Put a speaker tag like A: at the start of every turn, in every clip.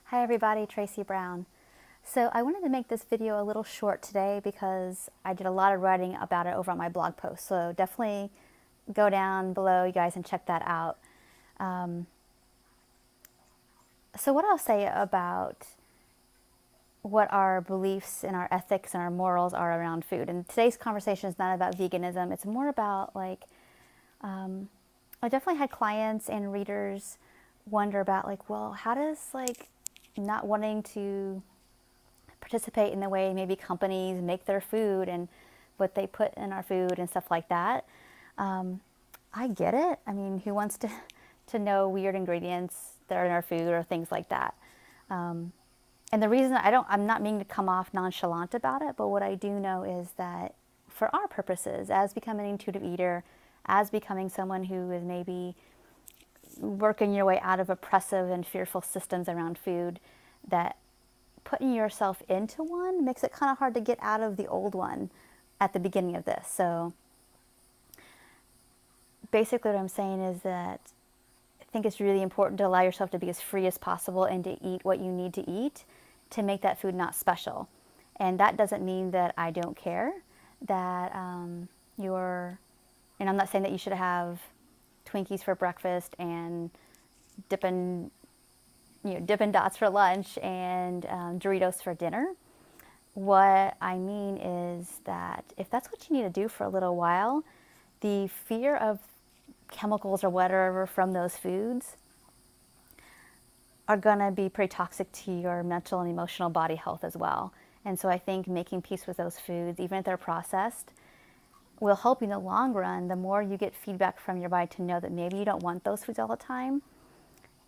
A: Hi everybody, Tracy Brown. So I wanted to make this video a little short today because I did a lot of writing about it over on my blog post. So definitely go down below, you guys, and check that out. So what I'll say about what our beliefs and our ethics and our morals are around food. And today's conversation is not about veganism. It's more about I definitely had clients and readers wonder about well, how does not wanting to participate in the way maybe companies make their food and what they put in our food and stuff like that. I get it. I mean, who wants to know weird ingredients that are in our food or things like that? And the reason I'm not meaning to come off nonchalant about it, but what I do know is that for our purposes, as becoming an intuitive eater, as becoming someone who is maybe working your way out of oppressive and fearful systems around food, that putting yourself into one makes it kind of hard to get out of the old one at the beginning of this. So basically what I'm saying is that I think it's really important to allow yourself to be as free as possible and to eat what you need to eat to make that food not special. And that doesn't mean that I don't care that and I'm not saying that you should have Twinkies for breakfast and Dippin' Dots for lunch and Doritos for dinner. What I mean is that if that's what you need to do for a little while, the fear of chemicals or whatever from those foods are going to be pretty toxic to your mental and emotional body health as well. And so I think making peace with those foods, even if they're processed, will help you in the long run. The more you get feedback from your body to know that maybe you don't want those foods all the time,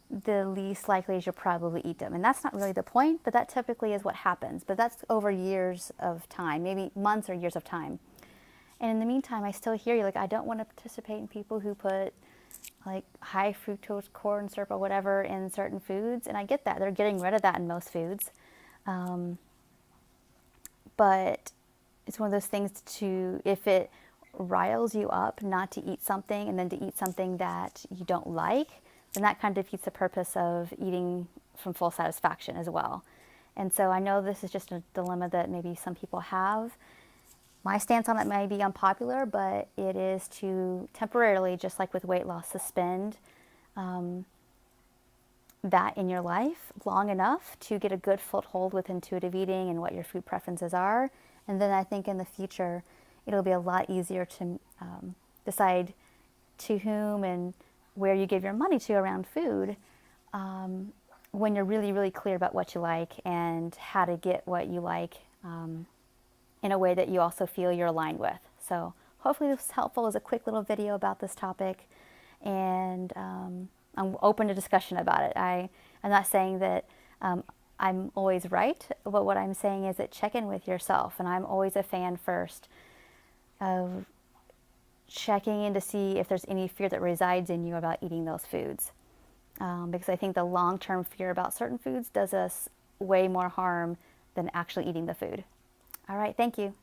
A: the least likely is you'll probably eat them. And that's not really the point, but that typically is what happens. But that's over years of time, maybe months or years of time. And in the meantime, I still hear you, I don't want to participate in people who put high fructose corn syrup or whatever in certain foods. And I get that. They're getting rid of that in most foods. But it's one of those things if it riles you up not to eat something and then to eat something that you don't like, then that kind of defeats the purpose of eating from full satisfaction as well. And so I know this is just a dilemma that maybe some people have. My stance on it may be unpopular, but it is to temporarily, just like with weight loss, suspend that in your life long enough to get a good foothold with intuitive eating and what your food preferences are. And then I think in the future, it'll be a lot easier to decide to whom and where you give your money to around food when you're really, really clear about what you like and how to get what you like in a way that you also feel you're aligned with. So hopefully this was helpful as a quick little video about this topic, and I'm open to discussion about it. I'm not saying that I'm always right, but what I'm saying is that check in with yourself, and I'm always a fan first of checking in to see if there's any fear that resides in you about eating those foods. Because I think the long-term fear about certain foods does us way more harm than actually eating the food. All right, thank you.